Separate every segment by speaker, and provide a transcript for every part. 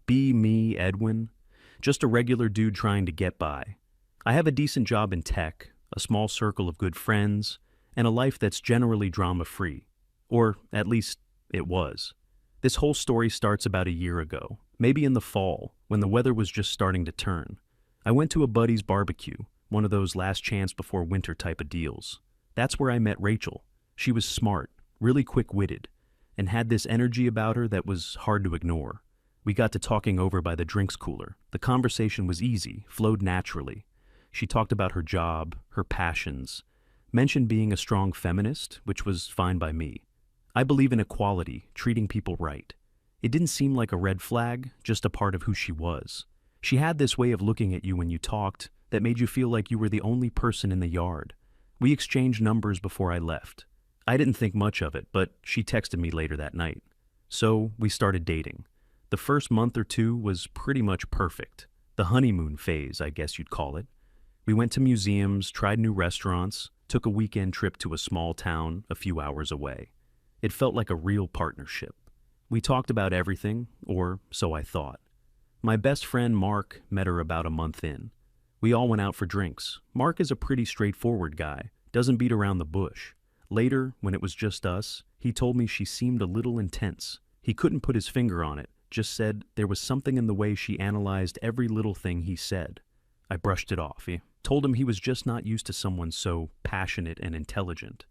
Speaker 1: Be me, Edwin. Just a regular dude trying to get by. I have a decent job in tech, a small circle of good friends, and a life that's generally drama-free. Or, at least, it was. This whole story starts about a year ago, maybe in the fall, when the weather was just starting to turn. I went to a buddy's barbecue, one of those last chance before winter type of deals. That's where I met Rachel. She was smart, really quick-witted, and had this energy about her that was hard to ignore. We got to talking over by the drinks cooler. The conversation was easy, flowed naturally. She talked about her job, her passions, mentioned being a strong feminist, which was fine by me. I believe in equality, treating people right. It didn't seem like a red flag, just a part of who she was. She had this way of looking at you when you talked that made you feel like you were the only person in the yard. We exchanged numbers before I left. I didn't think much of it, but she texted me later that night. So we started dating. The first month or two was pretty much perfect. The honeymoon phase, I guess you'd call it. We went to museums, tried new restaurants, took a weekend trip to a small town a few hours away. It felt like a real partnership. We talked about everything, or so I thought. My best friend Mark met her about a month in. We all went out for drinks. Mark is a pretty straightforward guy, doesn't beat around the bush. Later, when it was just us, he told me she seemed a little intense. He couldn't put his finger on it, just said there was something in the way she analyzed every little thing he said. I brushed it off. He told him he was just not used to someone so passionate and intelligent.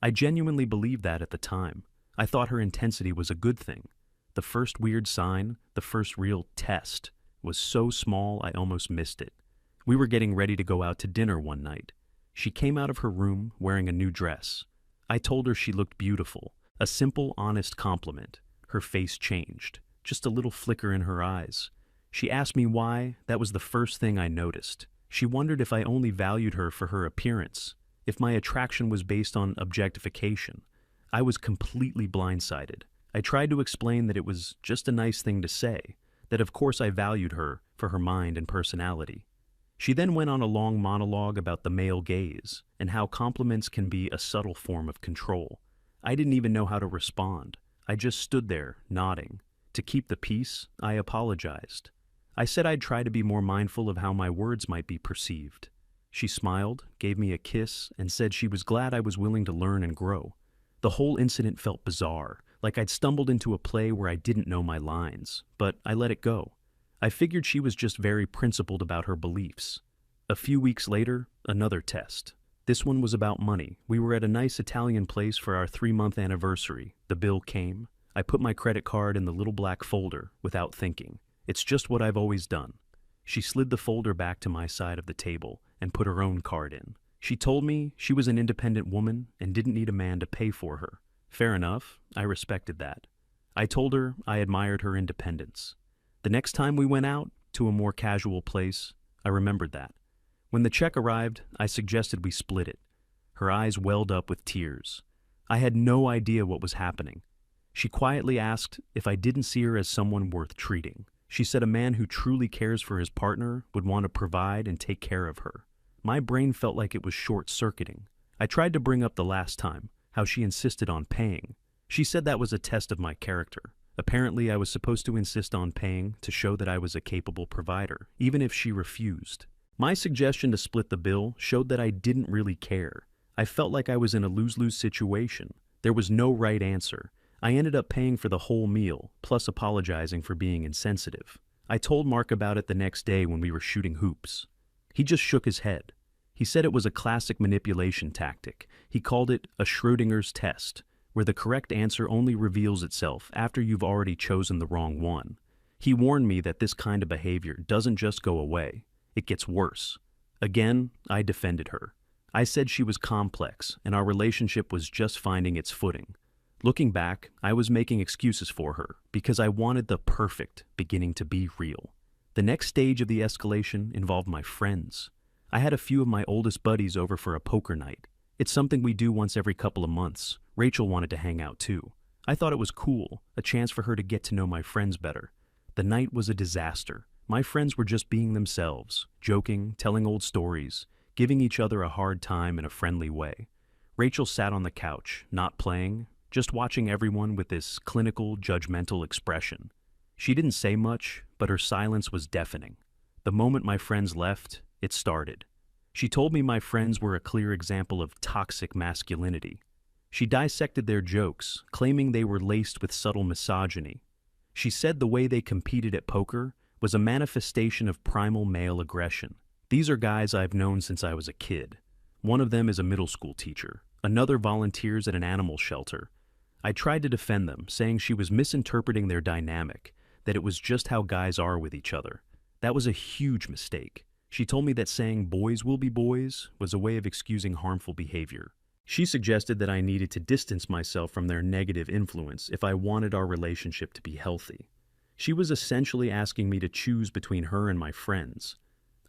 Speaker 1: I genuinely believed that at the time. I thought her intensity was a good thing. The first weird sign, the first real test, was so small I almost missed it. We were getting ready to go out to dinner one night. She came out of her room wearing a new dress. I told her she looked beautiful, a simple, honest compliment. Her face changed, just a little flicker in her eyes. She asked me why. That was the first thing I noticed. She wondered if I only valued her for her appearance, if my attraction was based on objectification. I was completely blindsided. I tried to explain that it was just a nice thing to say, that of course I valued her for her mind and personality. She then went on a long monologue about the male gaze and how compliments can be a subtle form of control. I didn't even know how to respond. I just stood there, nodding. To keep the peace, I apologized. I said I'd try to be more mindful of how my words might be perceived. She smiled, gave me a kiss, and said she was glad I was willing to learn and grow. The whole incident felt bizarre, like I'd stumbled into a play where I didn't know my lines, but I let it go. I figured she was just very principled about her beliefs. A few weeks later, another test. This one was about money. We were at a nice Italian place for our 3-month anniversary. The bill came. I put my credit card in the little black folder without thinking. It's just what I've always done. She slid the folder back to my side of the table and put her own card in. She told me she was an independent woman and didn't need a man to pay for her. Fair enough, I respected that. I told her I admired her independence. The next time we went out, to a more casual place, I remembered that. When the check arrived, I suggested we split it. Her eyes welled up with tears. I had no idea what was happening. She quietly asked if I didn't see her as someone worth treating. She said a man who truly cares for his partner would want to provide and take care of her. My brain felt like it was short-circuiting. I tried to bring up the last time, how she insisted on paying. She said that was a test of my character. Apparently, I was supposed to insist on paying to show that I was a capable provider, even if she refused. My suggestion to split the bill showed that I didn't really care. I felt like I was in a lose-lose situation. There was no right answer. I ended up paying for the whole meal, plus apologizing for being insensitive. I told Mark about it the next day when we were shooting hoops. He just shook his head. He said it was a classic manipulation tactic. He called it a Schrödinger's test, where the correct answer only reveals itself after you've already chosen the wrong one. He warned me that this kind of behavior doesn't just go away. It gets worse. Again, I defended her. I said she was complex, and our relationship was just finding its footing. Looking back, I was making excuses for her, because I wanted the perfect beginning to be real. The next stage of the escalation involved my friends. I had a few of my oldest buddies over for a poker night. It's something we do once every couple of months. Rachel wanted to hang out too. I thought it was cool, a chance for her to get to know my friends better. The night was a disaster. My friends were just being themselves, joking, telling old stories, giving each other a hard time in a friendly way. Rachel sat on the couch, not playing, just watching everyone with this clinical, judgmental expression. She didn't say much, but her silence was deafening. The moment my friends left, it started. She told me my friends were a clear example of toxic masculinity. She dissected their jokes, claiming they were laced with subtle misogyny. She said the way they competed at poker was a manifestation of primal male aggression. These are guys I've known since I was a kid. One of them is a middle school teacher. Another volunteers at an animal shelter. I tried to defend them, saying she was misinterpreting their dynamic, that it was just how guys are with each other. That was a huge mistake. She told me that saying boys will be boys was a way of excusing harmful behavior. She suggested that I needed to distance myself from their negative influence if I wanted our relationship to be healthy. She was essentially asking me to choose between her and my friends.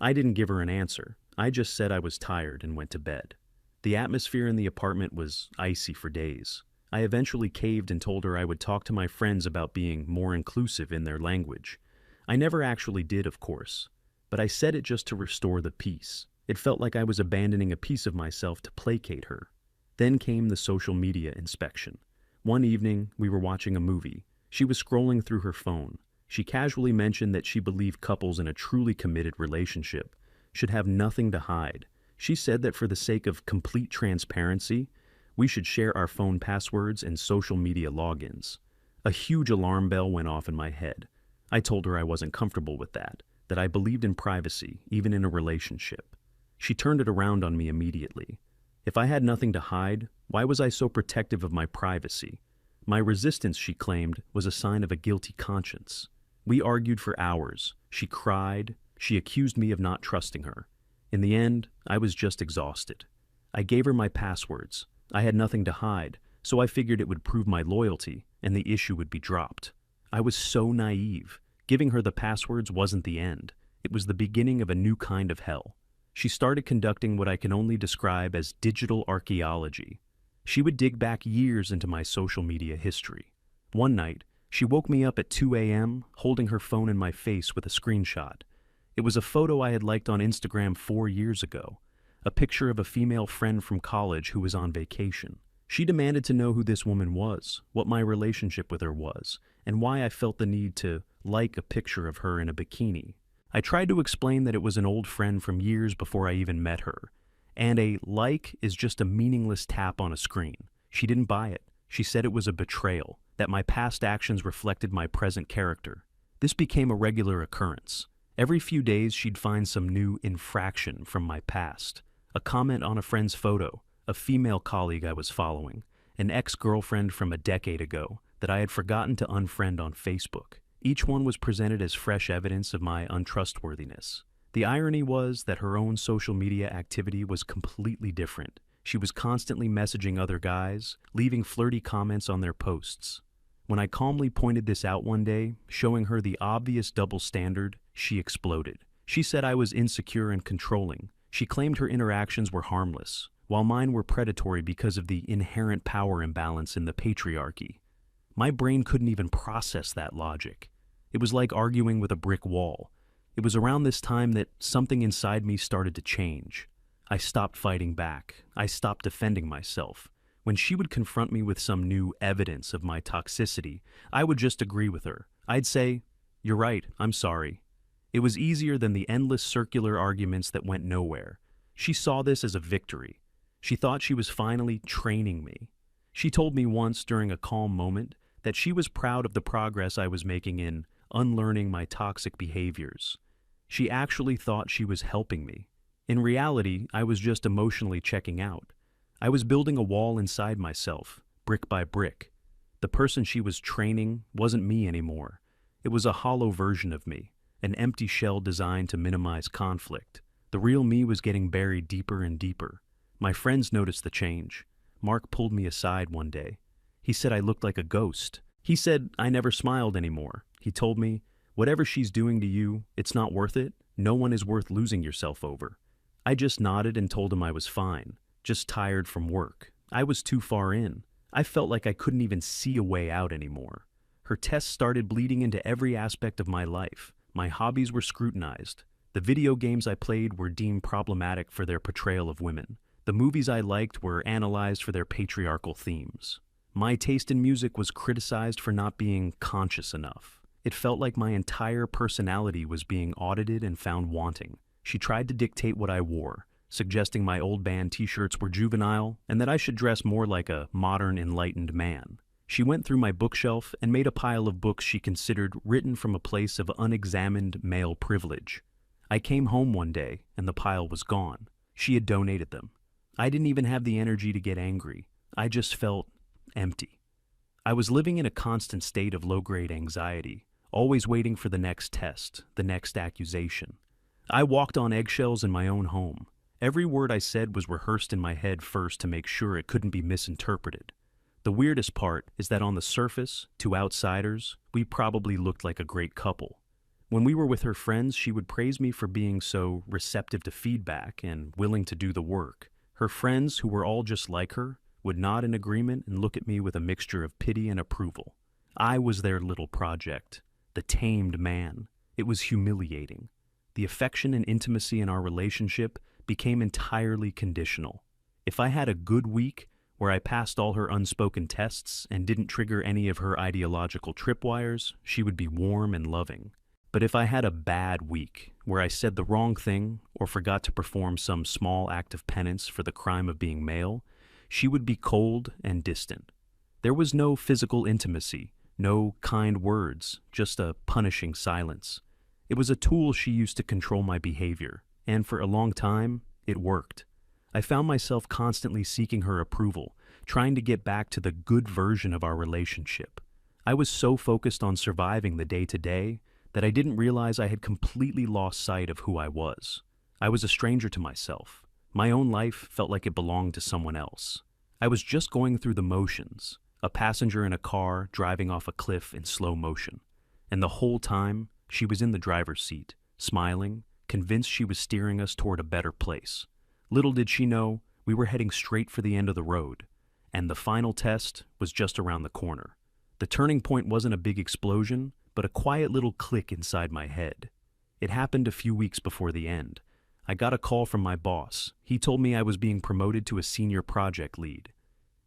Speaker 1: I didn't give her an answer. I just said I was tired and went to bed. The atmosphere in the apartment was icy for days. I eventually caved and told her I would talk to my friends about being more inclusive in their language. I never actually did, of course, but I said it just to restore the peace. It felt like I was abandoning a piece of myself to placate her. Then came the social media inspection. One evening, we were watching a movie. She was scrolling through her phone. She casually mentioned that she believed couples in a truly committed relationship should have nothing to hide. She said that for the sake of complete transparency, we should share our phone passwords and social media logins. A huge alarm bell went off in my head. I told her I wasn't comfortable with that I believed in privacy, even in a relationship. She turned it around on me immediately. If I had nothing to hide, why was I so protective of my privacy? My resistance, she claimed, was a sign of a guilty conscience. We argued for hours. She cried. She accused me of not trusting her. In the end, I was just exhausted. I gave her my passwords. I had nothing to hide, so I figured it would prove my loyalty and the issue would be dropped. I was so naive. Giving her the passwords wasn't the end. It was the beginning of a new kind of hell. She started conducting what I can only describe as digital archaeology. She would dig back years into my social media history. One night, she woke me up at 2 a.m., holding her phone in my face with a screenshot. It was a photo I had liked on Instagram 4 years ago, a picture of a female friend from college who was on vacation. She demanded to know who this woman was, what my relationship with her was, and why I felt the need to like a picture of her in a bikini. I tried to explain that it was an old friend from years before I even met her, and a like is just a meaningless tap on a screen. She didn't buy it. She said it was a betrayal, that my past actions reflected my present character. This became a regular occurrence. Every few days she'd find some new infraction from my past. A comment on a friend's photo, a female colleague I was following, an ex-girlfriend from a decade ago that I had forgotten to unfriend on Facebook. Each one was presented as fresh evidence of my untrustworthiness. The irony was that her own social media activity was completely different. She was constantly messaging other guys, leaving flirty comments on their posts. When I calmly pointed this out one day, showing her the obvious double standard, she exploded. She said I was insecure and controlling. She claimed her interactions were harmless, while mine were predatory because of the inherent power imbalance in the patriarchy. My brain couldn't even process that logic. It was like arguing with a brick wall. It was around this time that something inside me started to change. I stopped fighting back. I stopped defending myself. When she would confront me with some new evidence of my toxicity, I would just agree with her. I'd say, "You're right, I'm sorry." It was easier than the endless circular arguments that went nowhere. She saw this as a victory. She thought she was finally training me. She told me once during a calm moment that she was proud of the progress I was making in unlearning my toxic behaviors. She actually thought she was helping me. In reality, I was just emotionally checking out. I was building a wall inside myself, brick by brick. The person she was training wasn't me anymore. It was a hollow version of me, an empty shell designed to minimize conflict. The real me was getting buried deeper and deeper. My friends noticed the change. Mark pulled me aside one day. He said I looked like a ghost. He said I never smiled anymore. He told me, "Whatever she's doing to you, it's not worth it. No one is worth losing yourself over." I just nodded and told him I was fine, just tired from work. I was too far in. I felt like I couldn't even see a way out anymore. Her tests started bleeding into every aspect of my life. My hobbies were scrutinized. The video games I played were deemed problematic for their portrayal of women. The movies I liked were analyzed for their patriarchal themes. My taste in music was criticized for not being conscious enough. It felt like my entire personality was being audited and found wanting. She tried to dictate what I wore, suggesting my old band t-shirts were juvenile and that I should dress more like a modern, enlightened man. She went through my bookshelf and made a pile of books she considered written from a place of unexamined male privilege. I came home one day and the pile was gone. She had donated them. I didn't even have the energy to get angry. I just felt empty. I was living in a constant state of low-grade anxiety, always waiting for the next test, the next accusation. I walked on eggshells in my own home. Every word I said was rehearsed in my head first to make sure it couldn't be misinterpreted. The weirdest part is that on the surface, to outsiders, we probably looked like a great couple. When we were with her friends, she would praise me for being so receptive to feedback and willing to do the work. Her friends, who were all just like her, would nod in agreement and look at me with a mixture of pity and approval. I was their little project, the tamed man. It was humiliating. The affection and intimacy in our relationship became entirely conditional. If I had a good week, where I passed all her unspoken tests and didn't trigger any of her ideological tripwires, she would be warm and loving. But if I had a bad week, where I said the wrong thing or forgot to perform some small act of penance for the crime of being male, she would be cold and distant. There was no physical intimacy, no kind words, just a punishing silence. It was a tool she used to control my behavior, and for a long time, it worked. I found myself constantly seeking her approval, trying to get back to the good version of our relationship. I was so focused on surviving the day-to-day that I didn't realize I had completely lost sight of who I was. I was a stranger to myself. My own life felt like it belonged to someone else. I was just going through the motions, a passenger in a car driving off a cliff in slow motion. And the whole time, she was in the driver's seat, smiling, convinced she was steering us toward a better place. Little did she know, we were heading straight for the end of the road, and the final test was just around the corner. The turning point wasn't a big explosion, but a quiet little click inside my head. It happened a few weeks before the end. I got a call from my boss. He told me I was being promoted to a senior project lead.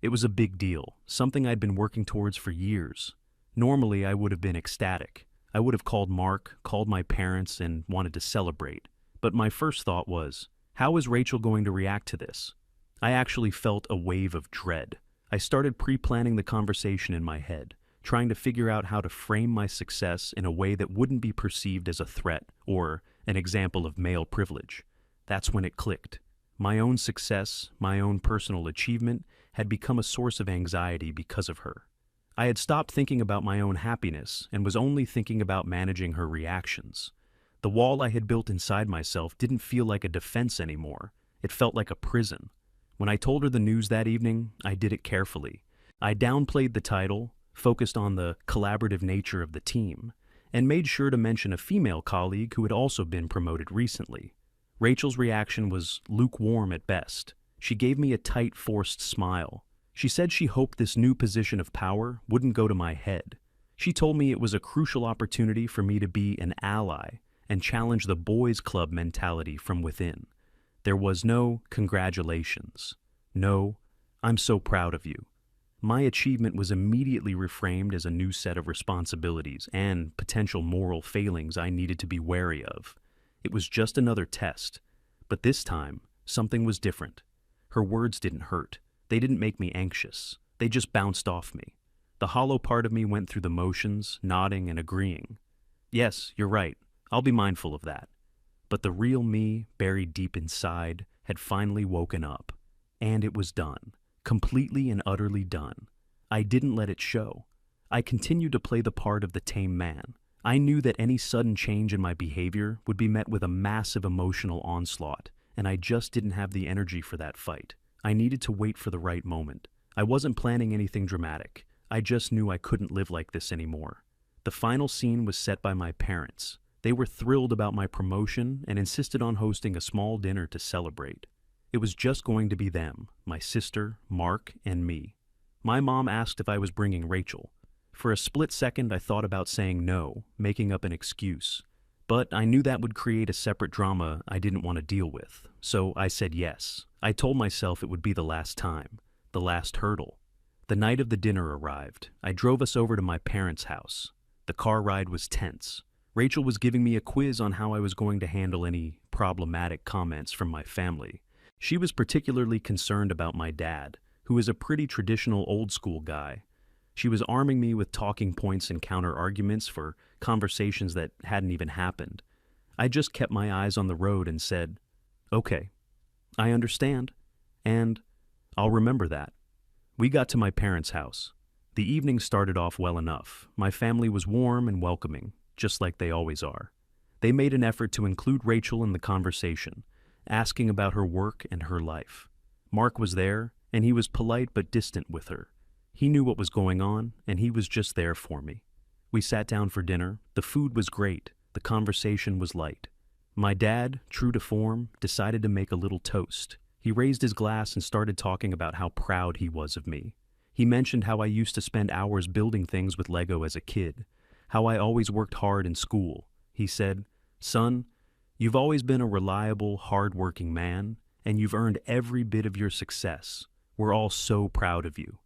Speaker 1: It was a big deal, something I'd been working towards for years. Normally, I would have been ecstatic. I would have called Mark, called my parents, and wanted to celebrate. But my first thought was, how is Rachel going to react to this? I actually felt a wave of dread. I started pre-planning the conversation in my head, trying to figure out how to frame my success in a way that wouldn't be perceived as a threat or an example of male privilege. That's when it clicked. My own success, my own personal achievement, had become a source of anxiety because of her. I had stopped thinking about my own happiness and was only thinking about managing her reactions. The wall I had built inside myself didn't feel like a defense anymore. It felt like a prison. When I told her the news that evening, I did it carefully. I downplayed the title, focused on the collaborative nature of the team, and made sure to mention a female colleague who had also been promoted recently. Rachel's reaction was lukewarm at best. She gave me a tight, forced smile. She said she hoped this new position of power wouldn't go to my head. She told me it was a crucial opportunity for me to be an ally and challenge the boys' club mentality from within. There was no congratulations. No, I'm so proud of you. My achievement was immediately reframed as a new set of responsibilities and potential moral failings I needed to be wary of. It was just another test, but this time, something was different. Her words didn't hurt. They didn't make me anxious. They just bounced off me. The hollow part of me went through the motions, nodding and agreeing. Yes, you're right. I'll be mindful of that. But the real me, buried deep inside, had finally woken up. And it was done. Completely and utterly done. I didn't let it show. I continued to play the part of the tame man. I knew that any sudden change in my behavior would be met with a massive emotional onslaught, and I just didn't have the energy for that fight. I needed to wait for the right moment. I wasn't planning anything dramatic. I just knew I couldn't live like this anymore. The final scene was set by my parents. They were thrilled about my promotion and insisted on hosting a small dinner to celebrate. It was just going to be them, my sister, Mark, and me. My mom asked if I was bringing Rachel. For a split second, I thought about saying no, making up an excuse. But I knew that would create a separate drama I didn't want to deal with, so I said yes. I told myself it would be the last time, the last hurdle. The night of the dinner arrived. I drove us over to my parents' house. The car ride was tense. Rachel was giving me a quiz on how I was going to handle any problematic comments from my family. She was particularly concerned about my dad, who is a pretty traditional old-school guy. She was arming me with talking points and counter-arguments for conversations that hadn't even happened. I just kept my eyes on the road and said, "Okay, I understand, and I'll remember that." We got to my parents' house. The evening started off well enough. My family was warm and welcoming, just like they always are. They made an effort to include Rachel in the conversation, asking about her work and her life. Mark was there, and he was polite but distant with her. He knew what was going on, and he was just there for me. We sat down for dinner. The food was great. The conversation was light. My dad, true to form, decided to make a little toast. He raised his glass and started talking about how proud he was of me. He mentioned how I used to spend hours building things with Lego as a kid, how I always worked hard in school. He said, "Son, you've always been a reliable, hard-working man, and you've earned every bit of your success. We're all so proud of you."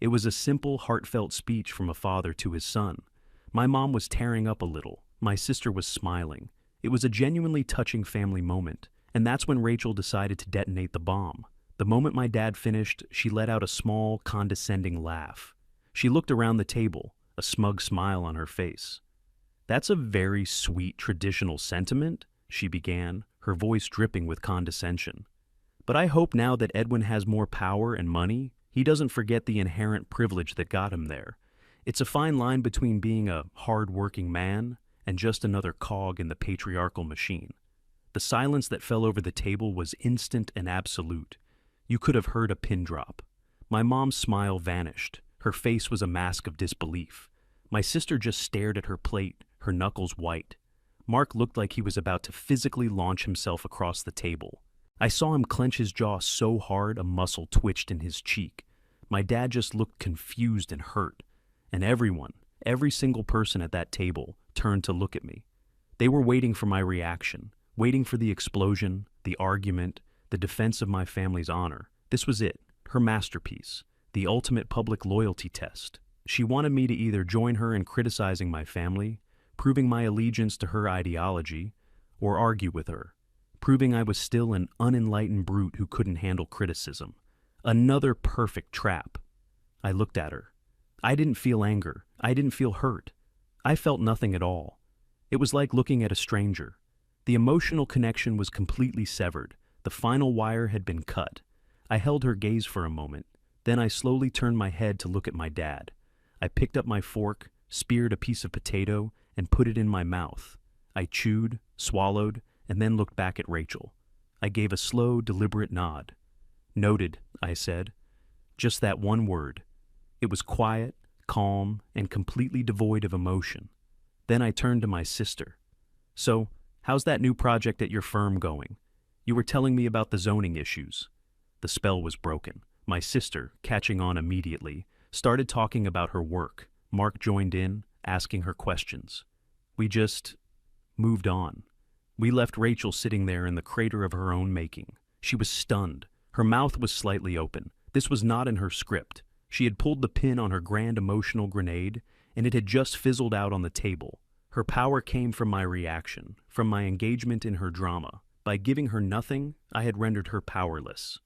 Speaker 1: It was a simple, heartfelt speech from a father to his son. My mom was tearing up a little. My sister was smiling. It was a genuinely touching family moment, and that's when Rachel decided to detonate the bomb. The moment my dad finished, she let out a small, condescending laugh. She looked around the table, a smug smile on her face. "That's a very sweet traditional sentiment," she began, her voice dripping with condescension. "But I hope now that Edwin has more power and money, he doesn't forget the inherent privilege that got him there. It's a fine line between being a hard-working man and just another cog in the patriarchal machine." The silence that fell over the table was instant and absolute. You could have heard a pin drop. My mom's smile vanished. Her face was a mask of disbelief. My sister just stared at her plate, her knuckles white. Mark looked like he was about to physically launch himself across the table. I saw him clench his jaw so hard a muscle twitched in his cheek. My dad just looked confused and hurt. And everyone, every single person at that table, turned to look at me. They were waiting for my reaction, waiting for the explosion, the argument, the defense of my family's honor. This was it, her masterpiece, the ultimate public loyalty test. She wanted me to either join her in criticizing my family, proving my allegiance to her ideology, or argue with her, proving I was still an unenlightened brute who couldn't handle criticism. Another perfect trap. I looked at her. I didn't feel anger. I didn't feel hurt. I felt nothing at all. It was like looking at a stranger. The emotional connection was completely severed. The final wire had been cut. I held her gaze for a moment. Then I slowly turned my head to look at my dad. I picked up my fork, speared a piece of potato, and put it in my mouth. I chewed, swallowed, and then looked back at Rachel. I gave a slow, deliberate nod. "Noted," I said. Just that one word. It was quiet, calm, and completely devoid of emotion. Then I turned to my sister. "So, how's that new project at your firm going? You were telling me about the zoning issues." The spell was broken. My sister, catching on immediately, started talking about her work. Mark joined in, asking her questions. We just moved on. We left Rachel sitting there in the crater of her own making. She was stunned. Her mouth was slightly open. This was not in her script. She had pulled the pin on her grand emotional grenade, and it had just fizzled out on the table. Her power came from my reaction, from my engagement in her drama. By giving her nothing, I had rendered her powerless.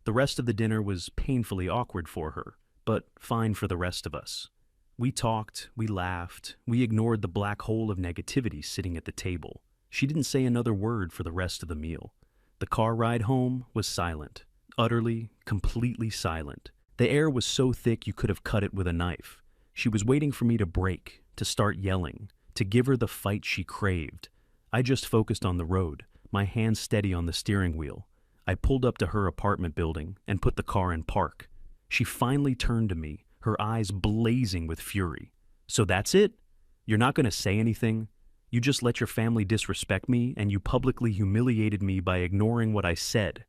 Speaker 1: The rest of the dinner was painfully awkward for her, but fine for the rest of us. We talked, we laughed, we ignored the black hole of negativity sitting at the table. She didn't say another word for the rest of the meal. The car ride home was silent, utterly, completely silent. The air was so thick you could have cut it with a knife. She was waiting for me to break, to start yelling, to give her the fight she craved. I just focused on the road, my hands steady on the steering wheel. I pulled up to her apartment building and put the car in park. She finally turned to me, her eyes blazing with fury. "So that's it? You're not going to say anything? You just let your family disrespect me, and you publicly humiliated me by ignoring what I said."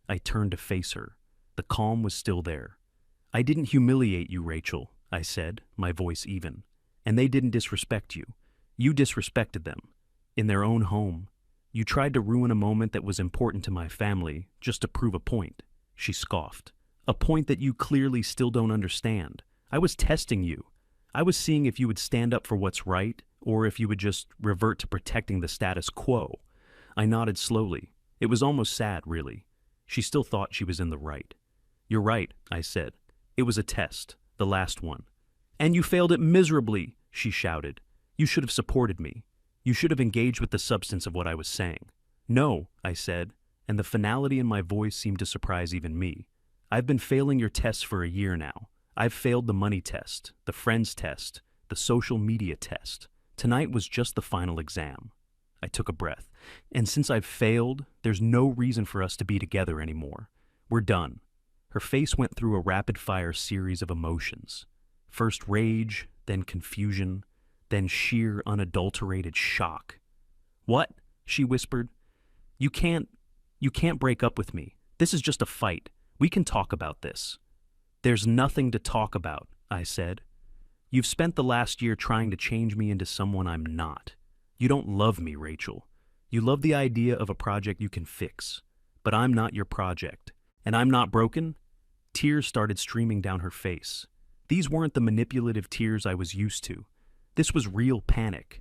Speaker 1: I turned to face her. The calm was still there. "I didn't humiliate you, Rachel," I said, my voice even. "And they didn't disrespect you. You disrespected them. In their own home. You tried to ruin a moment that was important to my family, just to prove a point." She scoffed. "A point that you clearly still don't understand. I was testing you. I was seeing if you would stand up for what's right, or if you would just revert to protecting the status quo. I nodded slowly. It was almost sad, really. She still thought she was in the right. You're right, I said. It was a test, the last one. And you failed it miserably, she shouted. You should have supported me. You should have engaged with the substance of what I was saying. No, I said, and the finality in my voice seemed to surprise even me. I've been failing your tests for a year now. I've failed the money test, the friends test, the social media test. Tonight was just the final exam. I took a breath. And since I've failed, there's no reason for us to be together anymore. We're done. Her face went through a rapid-fire series of emotions. First rage, then confusion, then sheer unadulterated shock. What? She whispered. You can't break up with me. This is just a fight. We can talk about this. There's nothing to talk about, I said. You've spent the last year trying to change me into someone I'm not. You don't love me, Rachel. You love the idea of a project you can fix. But I'm not your project. And I'm not broken? Tears started streaming down her face. These weren't the manipulative tears I was used to. This was real panic.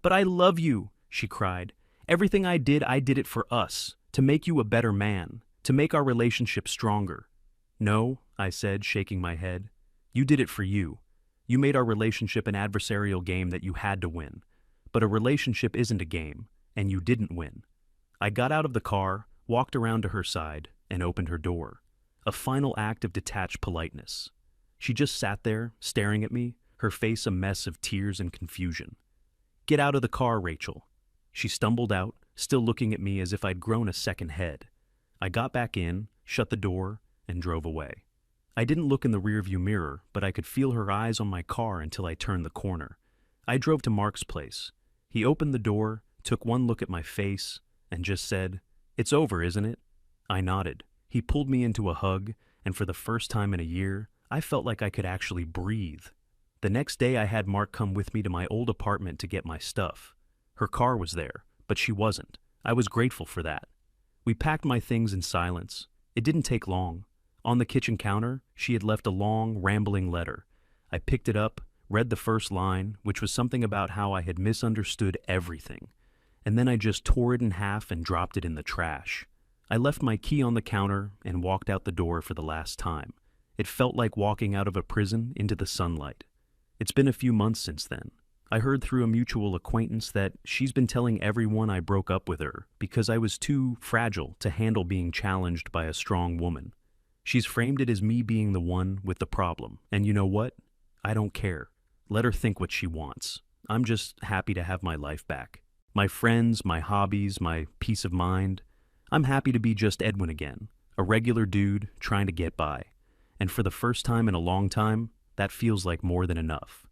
Speaker 1: But I love you, she cried. Everything I did it for us, to make you a better man, to make our relationship stronger. No, I said, shaking my head. You did it for you. You made our relationship an adversarial game that you had to win. But a relationship isn't a game, and you didn't win. I got out of the car, walked around to her side, and opened her door. A final act of detached politeness. She just sat there, staring at me, her face a mess of tears and confusion. Get out of the car, Rachel. She stumbled out, still looking at me as if I'd grown a second head. I got back in, shut the door, and drove away. I didn't look in the rearview mirror, but I could feel her eyes on my car until I turned the corner. I drove to Mark's place. He opened the door, took one look at my face, and just said, "It's over, isn't it?" I nodded. He pulled me into a hug, and for the first time in a year, I felt like I could actually breathe. The next day I had Mark come with me to my old apartment to get my stuff. Her car was there, but she wasn't. I was grateful for that. We packed my things in silence. It didn't take long. On the kitchen counter, she had left a long, rambling letter. I picked it up, read the first line, which was something about how I had misunderstood everything. And then I just tore it in half and dropped it in the trash. I left my key on the counter and walked out the door for the last time. It felt like walking out of a prison into the sunlight. It's been a few months since then. I heard through a mutual acquaintance that she's been telling everyone I broke up with her because I was too fragile to handle being challenged by a strong woman. She's framed it as me being the one with the problem. And you know what? I don't care. Let her think what she wants. I'm just happy to have my life back. My friends, my hobbies, my peace of mind. I'm happy to be just Edwin again, a regular dude trying to get by. And for the first time in a long time, that feels like more than enough.